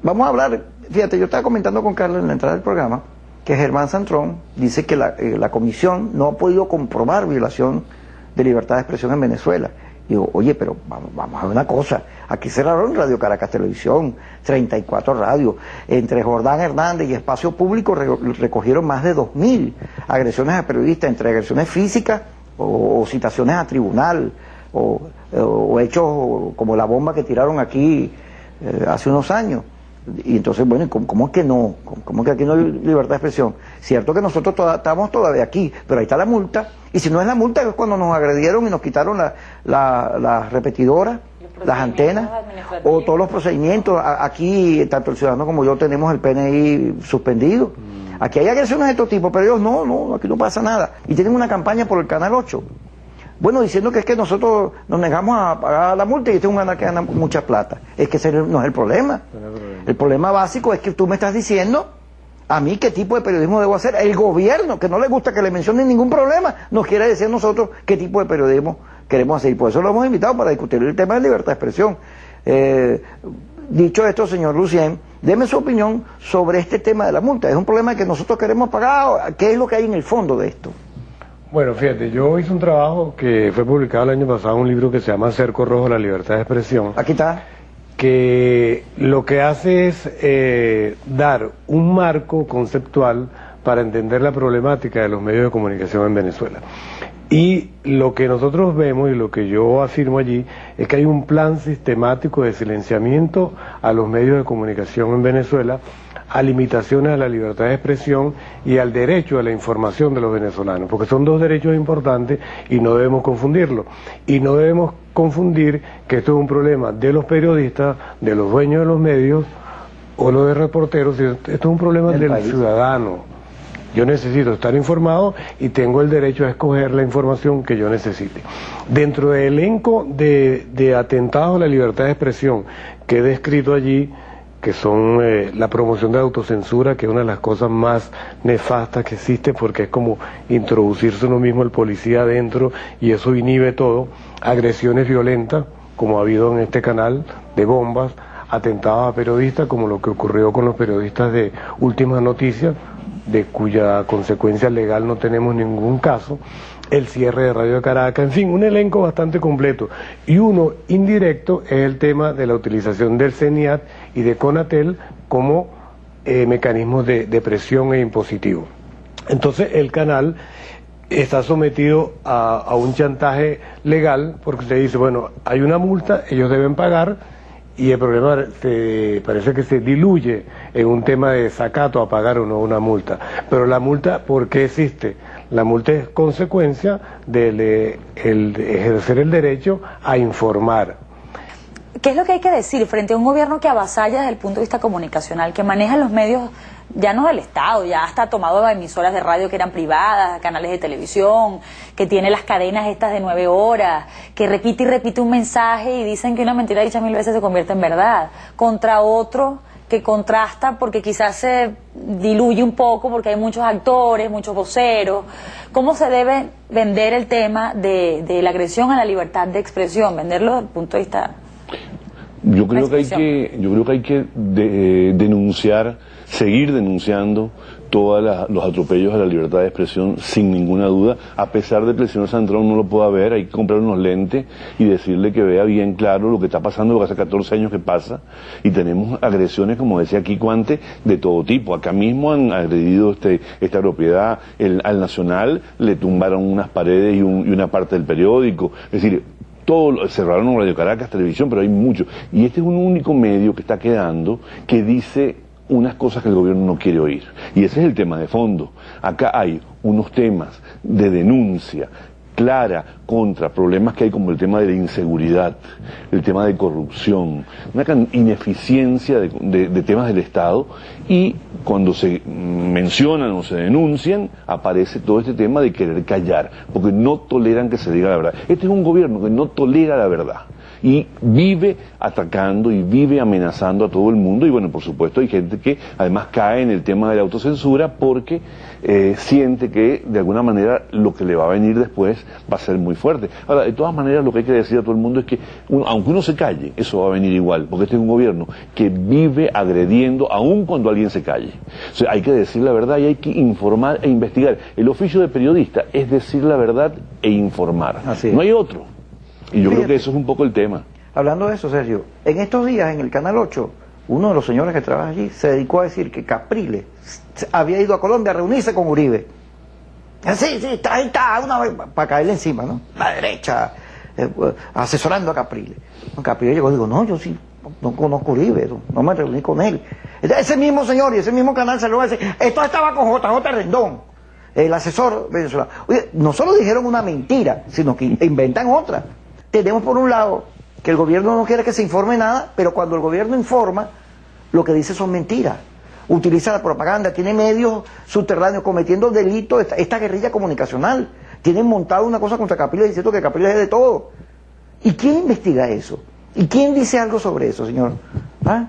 vamos a hablar, fíjate, yo estaba comentando con Carlos en la entrada del programa que Germán Santrón dice que la comisión no ha podido comprobar violación de libertad de expresión en Venezuela. Digo, oye, pero vamos a ver una cosa, aquí cerraron Radio Caracas Televisión, 34 radios, entre Jordán Hernández y Espacio Público recogieron más de 2000 agresiones a periodistas, entre agresiones físicas o citaciones a tribunal, o hechos como la bomba que tiraron aquí hace unos años. Y entonces, bueno, ¿cómo es que no? ¿Cómo es que aquí no hay libertad de expresión? Cierto que nosotros estamos todavía aquí, pero ahí está la multa, y si no es la multa es cuando nos agredieron y nos quitaron las repetidoras, las antenas, o todos los procedimientos. Aquí, tanto el ciudadano como yo tenemos el PNI suspendido. Aquí hay agresiones de todo tipo, pero ellos no, aquí no pasa nada. Y tienen una campaña por el Canal 8. Bueno, diciendo que es que nosotros nos negamos a pagar la multa y este es un que gana mucha plata. Es que ese no es el problema. El problema básico es que tú me estás diciendo a mí qué tipo de periodismo debo hacer. El gobierno, que no le gusta que le mencionen ningún problema, nos quiere decir a nosotros qué tipo de periodismo queremos hacer. Y por eso lo hemos invitado para discutir el tema de libertad de expresión. Dicho esto, señor Lucien, deme su opinión sobre este tema de la multa. ¿Es un problema que nosotros queremos pagar? ¿Qué es lo que hay en el fondo de esto? Bueno, fíjate, yo hice un trabajo que fue publicado el año pasado, un libro que se llama Cerco Rojo, la libertad de expresión. Aquí está. Que lo que hace es dar un marco conceptual para entender la problemática de los medios de comunicación en Venezuela. Y lo que nosotros vemos y lo que yo afirmo allí es que hay un plan sistemático de silenciamiento a los medios de comunicación en Venezuela, a limitaciones a la libertad de expresión y al derecho a la información de los venezolanos, porque son dos derechos importantes y no debemos confundirlos. Y no debemos confundir que esto es un problema de los periodistas, de los dueños de los medios o los de reporteros, esto es un problema del ciudadano. Yo necesito estar informado y tengo el derecho a escoger la información que yo necesite. Dentro del elenco de atentados a la libertad de expresión que he descrito allí, que son la promoción de autocensura, que es una de las cosas más nefastas que existe, porque es como introducirse uno mismo el policía adentro y eso inhibe todo, agresiones violentas, como ha habido en este canal, de bombas, atentados a periodistas, como lo que ocurrió con los periodistas de Últimas Noticias, de cuya consecuencia legal no tenemos ningún caso, el cierre de Radio Caracas, en fin, un elenco bastante completo. Y uno indirecto es el tema de la utilización del CENIAT y de CONATEL como mecanismos de presión e impositivo. Entonces el canal está sometido a un chantaje legal, porque usted dice, bueno, hay una multa, ellos deben pagar, y el problema parece que se diluye en un tema de desacato a pagar o no una multa. Pero la multa, ¿por qué existe? La multa es consecuencia de ejercer el derecho a informar. ¿Qué es lo que hay que decir frente a un gobierno que avasalla desde el punto de vista comunicacional, que maneja los medios ya no del Estado, ya hasta tomado emisoras de radio que eran privadas, canales de televisión, que tiene las cadenas estas de 9 horas, que repite y repite un mensaje y dicen que una mentira dicha 1000 veces se convierte en verdad, contra otro que contrasta porque quizás se diluye un poco porque hay muchos actores, muchos voceros? ¿Cómo se debe vender el tema de la agresión a la libertad de expresión? Venderlo desde el punto de vista... Yo creo que hay que denunciar, seguir denunciando todos los atropellos a la libertad de expresión sin ninguna duda, a pesar de que el señor Santrón no lo pueda ver. Hay que comprar unos lentes y decirle que vea bien claro lo que está pasando, lo que hace 14 años que pasa, y tenemos agresiones, como decía Kiko antes, de todo tipo. Acá mismo han agredido esta propiedad, al Nacional le tumbaron unas paredes y una parte del periódico, es decir, cerraron Radio Caracas Televisión, pero hay muchos. Y este es un único medio que está quedando que dice unas cosas que el gobierno no quiere oír. Y ese es el tema de fondo. Acá hay unos temas de denuncia clara contra problemas que hay como el tema de la inseguridad, el tema de corrupción, una ineficiencia de temas del Estado, y cuando se mencionan o se denuncian aparece todo este tema de querer callar, porque no toleran que se diga la verdad. Este es un gobierno que no tolera la verdad. y vive atacando y vive amenazando a todo el mundo. Y bueno, por supuesto hay gente que además cae en el tema de la autocensura porque siente que de alguna manera lo que le va a venir después va a ser muy fuerte. Ahora, de todas maneras, lo que hay que decir a todo el mundo es que aunque uno se calle, eso va a venir igual, porque este es un gobierno que vive agrediendo aun cuando alguien se calle. O sea, hay que decir la verdad y hay que informar e investigar. El oficio de periodista es decir la verdad e informar. Así es. No hay otro. Y yo creo que eso es un poco el tema. Hablando de eso, Sergio, en estos días en el Canal 8, uno de los señores que trabaja allí se dedicó a decir que Capriles había ido a Colombia a reunirse con Uribe. Sí, ahí está, una vez, para caerle encima, ¿no? La derecha, asesorando a Capriles. Capriles llegó y dijo, no, yo sí, no conozco a Uribe, no me reuní con él. Ese mismo señor y ese mismo canal salió a decir, esto estaba con JJ Rendón, el asesor venezolano. Oye, no solo dijeron una mentira, sino que inventan otra. Tenemos por un lado que el gobierno no quiere que se informe nada, pero cuando el gobierno informa, lo que dice son mentiras. Utiliza la propaganda, tiene medios subterráneos cometiendo delitos, esta guerrilla comunicacional. Tienen montado una cosa contra Capriles diciendo que Capriles es de todo. ¿Y quién investiga eso? ¿Y quién dice algo sobre eso, señor? ¿Ah?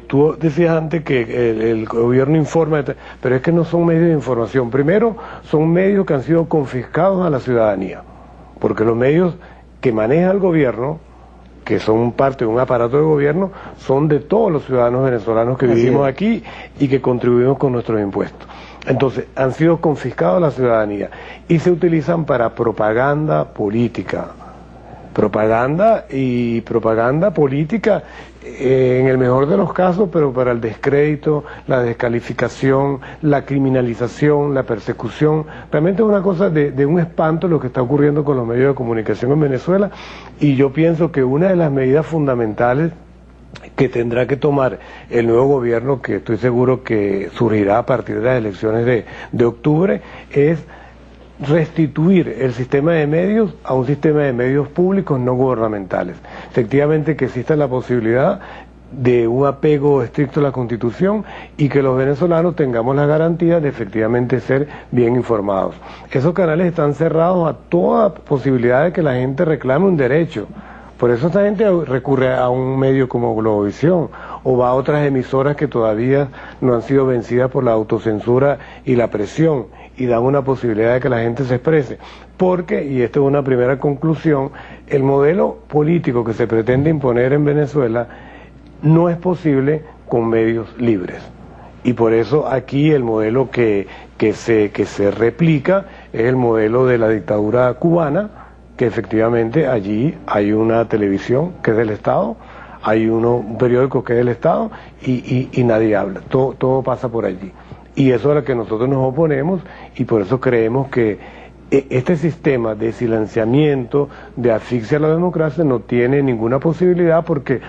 Tú decías antes que el gobierno informa, pero es que no son medios de información. Primero, son medios que han sido confiscados a la ciudadanía, porque los medios que maneja el gobierno, que son parte de un aparato de gobierno, son de todos los ciudadanos venezolanos que vivimos aquí y que contribuimos con nuestros impuestos. Entonces, han sido confiscados a la ciudadanía y se utilizan para propaganda política. Propaganda política en el mejor de los casos, pero para el descrédito, la descalificación, la criminalización, la persecución. Realmente es una cosa de un espanto lo que está ocurriendo con los medios de comunicación en Venezuela, y yo pienso que una de las medidas fundamentales que tendrá que tomar el nuevo gobierno, que estoy seguro que surgirá a partir de las elecciones de octubre, es restituir el sistema de medios a un sistema de medios públicos no gubernamentales. Efectivamente que exista la posibilidad de un apego estricto a la Constitución y que los venezolanos tengamos la garantía de efectivamente ser bien informados. Esos canales están cerrados a toda posibilidad de que la gente reclame un derecho. Por eso esta gente recurre a un medio como Globovisión o va a otras emisoras que todavía no han sido vencidas por la autocensura y la presión, y dan una posibilidad de que la gente se exprese. Porque, y esto es una primera conclusión, el modelo político que se pretende imponer en Venezuela no es posible con medios libres. Y por eso aquí el modelo que se replica es el modelo de la dictadura cubana, que efectivamente allí hay una televisión que es del Estado, hay un periódico que es del Estado y nadie habla, todo pasa por allí. Y eso es a lo que nosotros nos oponemos, y por eso creemos que este sistema de silenciamiento, de asfixia a la democracia no tiene ninguna posibilidad, porque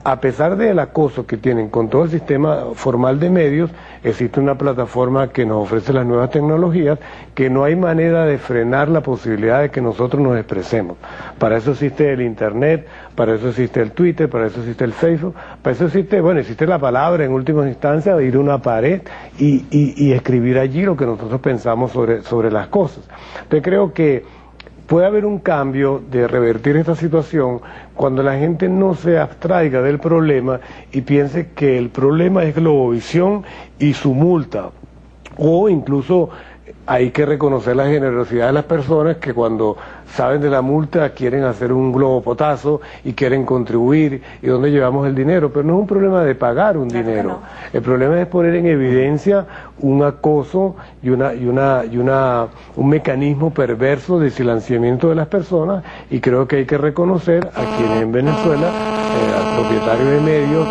a pesar del acoso que tienen con todo el sistema formal de medios, existe una plataforma que nos ofrece las nuevas tecnologías, que no hay manera de frenar la posibilidad de que nosotros nos expresemos. Para eso existe el Internet, para eso existe el Twitter, para eso existe el Facebook, para eso existe la palabra en última instancia, de ir a una pared y escribir allí lo que nosotros pensamos sobre las cosas. Entonces creo que puede haber un cambio de revertir esta situación cuando la gente no se abstraiga del problema y piense que el problema es Globovisión y su multa, o incluso hay que reconocer la generosidad de las personas que cuando saben de la multa quieren hacer un globopotazo y quieren contribuir, y dónde llevamos el dinero. Pero no es un problema de pagar un dinero, no. El problema es poner en evidencia un acoso y un mecanismo perverso de silenciamiento de las personas, y creo que hay que reconocer a quienes en Venezuela, a propietarios de medios,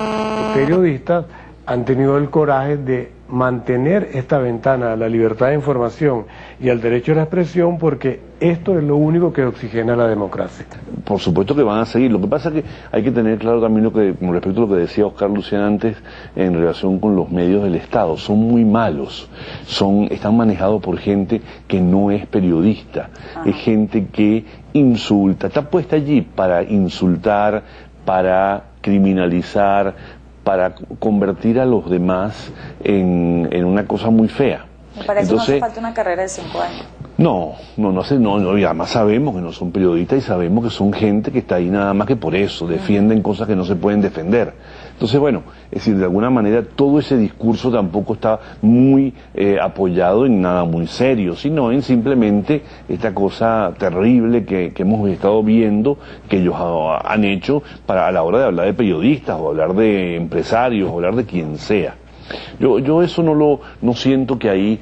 periodistas, han tenido el coraje de mantener esta ventana a la libertad de información y al derecho a la expresión, porque esto es lo único que oxigena la democracia. Por supuesto que van a seguir. Lo que pasa es que hay que tener claro también con respecto a lo que decía Oscar Lucián antes en relación con los medios del Estado. Son muy malos. Están manejados por gente que no es periodista. Es gente que insulta. Está puesta allí para insultar, para criminalizar, para convertir a los demás en una cosa muy fea. Me parece que no hace falta una carrera de 5 años. No, y además sabemos que no son periodistas y sabemos que son gente que está ahí nada más que por eso, defienden cosas que no se pueden defender. Entonces, bueno, es decir, de alguna manera todo ese discurso tampoco está muy apoyado en nada muy serio, sino en simplemente esta cosa terrible que hemos estado viendo, que ellos han hecho a la hora de hablar de periodistas, o hablar de empresarios, o hablar de quien sea. Yo eso no siento que ahí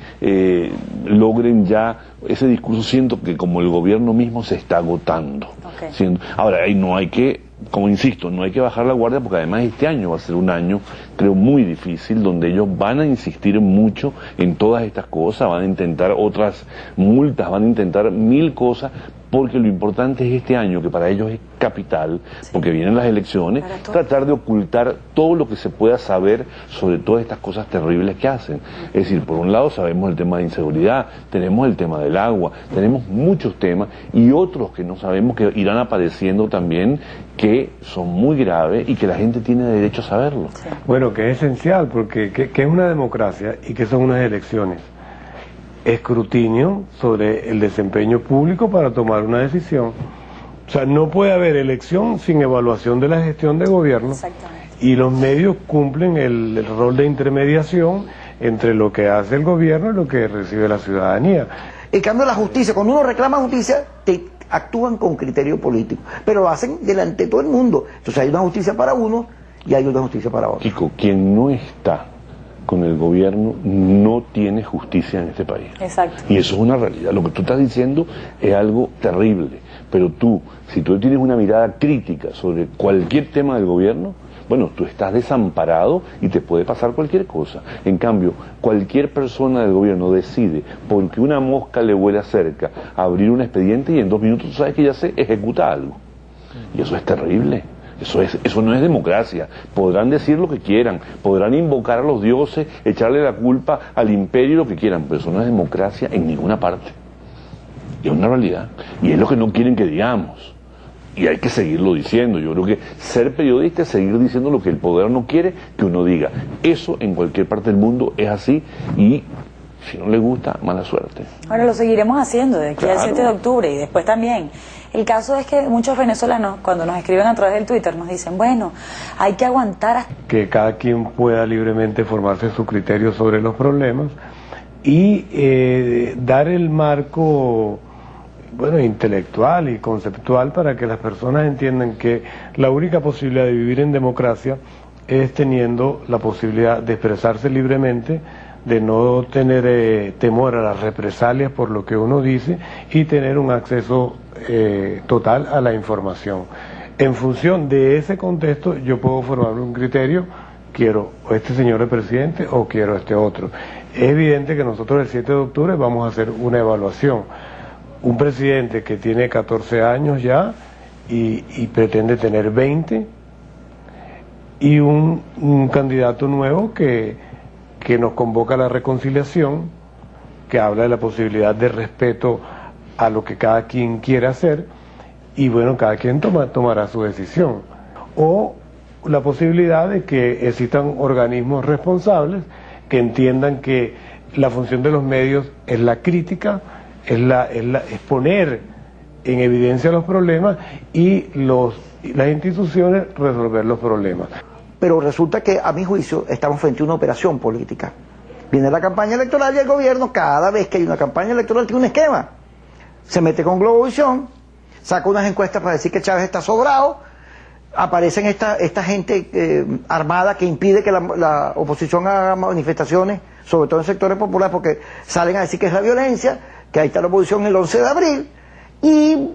logren ya ese discurso. Siento que como el gobierno mismo se está agotando. Okay. Ahora, ahí no hay que, como insisto, no hay que bajar la guardia, porque además este año va a ser un año, creo, muy difícil, donde ellos van a insistir mucho en todas estas cosas, van a intentar otras multas, van a intentar 1000 cosas, porque lo importante es este año, que para ellos es capital, porque vienen las elecciones, tratar de ocultar todo lo que se pueda saber sobre todas estas cosas terribles que hacen. Es decir, por un lado sabemos el tema de inseguridad, tenemos el tema del agua, tenemos muchos temas y otros que no sabemos, que irán apareciendo también, que son muy graves y que la gente tiene derecho a saberlo. Sí. Bueno, que es esencial, porque ¿qué es una democracia y qué son unas elecciones? Escrutinio sobre el desempeño público para tomar una decisión. O sea, no puede haber elección sin evaluación de la gestión de gobierno. Exactamente. Y los medios cumplen el rol de intermediación entre lo que hace el gobierno y lo que recibe la ciudadanía. En cambio, la justicia, cuando uno reclama justicia, actúan con criterio político, pero lo hacen delante de todo el mundo. Entonces hay una justicia para uno y hay una justicia para otro. Chico, quien no está con el gobierno no tiene justicia en este país. Exacto. Y eso es una realidad. Lo que tú estás diciendo es algo terrible, pero si tú tienes una mirada crítica sobre cualquier tema del gobierno, bueno, tú estás desamparado y te puede pasar cualquier cosa. En cambio, cualquier persona del gobierno decide, porque una mosca le vuela cerca, abrir un expediente y en 2 minutos tú sabes que ya se ejecuta algo. Y eso es terrible. Eso no es democracia. Podrán decir lo que quieran, podrán invocar a los dioses, echarle la culpa al imperio, lo que quieran, pero eso no es democracia en ninguna parte. Y es una realidad. Y es lo que no quieren que digamos. Y hay que seguirlo diciendo. Yo creo que ser periodista es seguir diciendo lo que el poder no quiere que uno diga. Eso en cualquier parte del mundo es así, y si no le gusta, mala suerte. Ahora lo seguiremos haciendo de aquí al 7 de octubre y después también. El caso es que muchos venezolanos, cuando nos escriben a través del Twitter, nos dicen, bueno, hay que aguantar hasta... Que cada quien pueda libremente formarse su criterio sobre los problemas y dar el marco, bueno, intelectual y conceptual para que las personas entiendan que la única posibilidad de vivir en democracia es teniendo la posibilidad de expresarse libremente, de no tener temor a las represalias por lo que uno dice y tener un acceso total a la información. En función de ese contexto yo puedo formar un criterio, quiero este señor de presidente o quiero este otro. Es evidente que nosotros el 7 de octubre vamos a hacer una evaluación. Un presidente que tiene 14 años ya y pretende tener 20, y un candidato nuevo que nos convoca a la reconciliación, que habla de la posibilidad de respeto a lo que cada quien quiere hacer, y bueno, cada quien tomará su decisión. O la posibilidad de que existan organismos responsables que entiendan que la función de los medios es la crítica, es poner en evidencia los problemas y las instituciones resolver los problemas. Pero resulta que, a mi juicio, estamos frente a una operación política. Viene la campaña electoral y el gobierno, cada vez que hay una campaña electoral, tiene un esquema. Se mete con Globovisión, saca unas encuestas para decir que Chávez está sobrado, aparecen esta gente armada que impide que la oposición haga manifestaciones, sobre todo en sectores populares, porque salen a decir que es la violencia, que ahí está la oposición el 11 de abril, y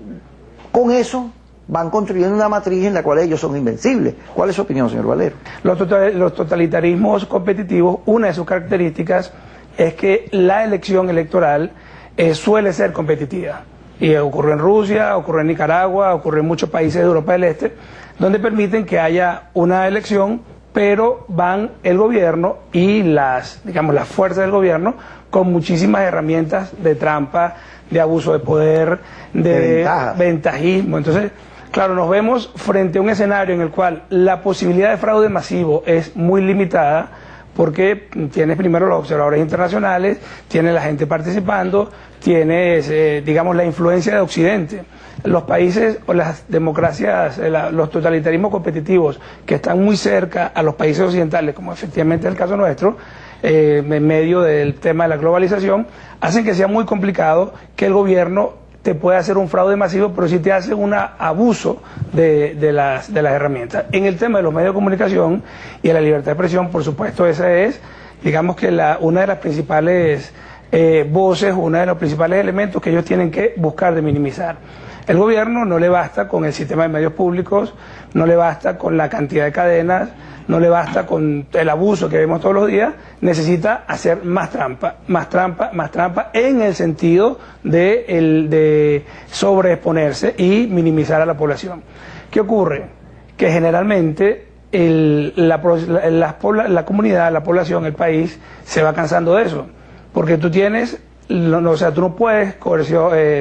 con eso van construyendo una matriz en la cual ellos son invencibles. ¿Cuál es su opinión, señor Valero? Los totalitarismos competitivos, una de sus características es que la elección electoral suele ser competitiva. Y ocurre en Rusia, ocurre en Nicaragua, ocurre en muchos países de Europa del Este, donde permiten que haya una elección, pero van el gobierno y las fuerzas del gobierno con muchísimas herramientas de trampa, de abuso de poder, de ventajismo. Entonces, claro, nos vemos frente a un escenario en el cual la posibilidad de fraude masivo es muy limitada, porque tienes primero los observadores internacionales, tienes la gente participando, tienes, digamos, la influencia de Occidente. Los países o las democracias, los totalitarismos competitivos que están muy cerca a los países occidentales, como efectivamente es el caso nuestro, en medio del tema de la globalización, hacen que sea muy complicado que el gobierno te puede hacer un fraude masivo, pero sí te hace un abuso de las herramientas. En el tema de los medios de comunicación y de la libertad de expresión, por supuesto, esa es, digamos que una de las principales voces, uno de los principales elementos que ellos tienen que buscar de minimizar. El gobierno no le basta con el sistema de medios públicos, no le basta con la cantidad de cadenas, no le basta con el abuso que vemos todos los días, necesita hacer más trampa, más trampa, más trampa, en el sentido de sobreexponerse y minimizar a la población. ¿Qué ocurre? Que generalmente la comunidad, la población, el país, se va cansando de eso, porque tú tienes... o sea, tú no puedes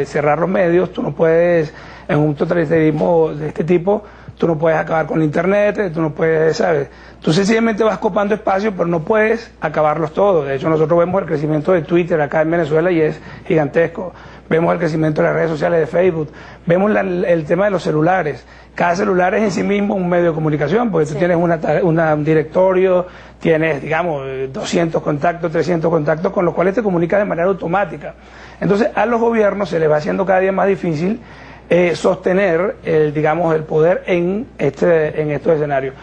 cerrar los medios, tú no puedes, en un totalitarismo de este tipo, tú no puedes acabar con el internet, tú no puedes, ¿sabes? Tú sencillamente vas copando espacio, pero no puedes acabarlos todos. De hecho, nosotros vemos el crecimiento de Twitter acá en Venezuela y es gigantesco. Vemos el crecimiento de las redes sociales de Facebook, vemos el tema de los celulares. Cada celular es en sí mismo un medio de comunicación, porque tú tienes un directorio, tienes, digamos, 200 contactos, 300 contactos, con los cuales te comunicas de manera automática. Entonces, a los gobiernos se les va haciendo cada día más difícil sostener, digamos, el poder en estos escenarios.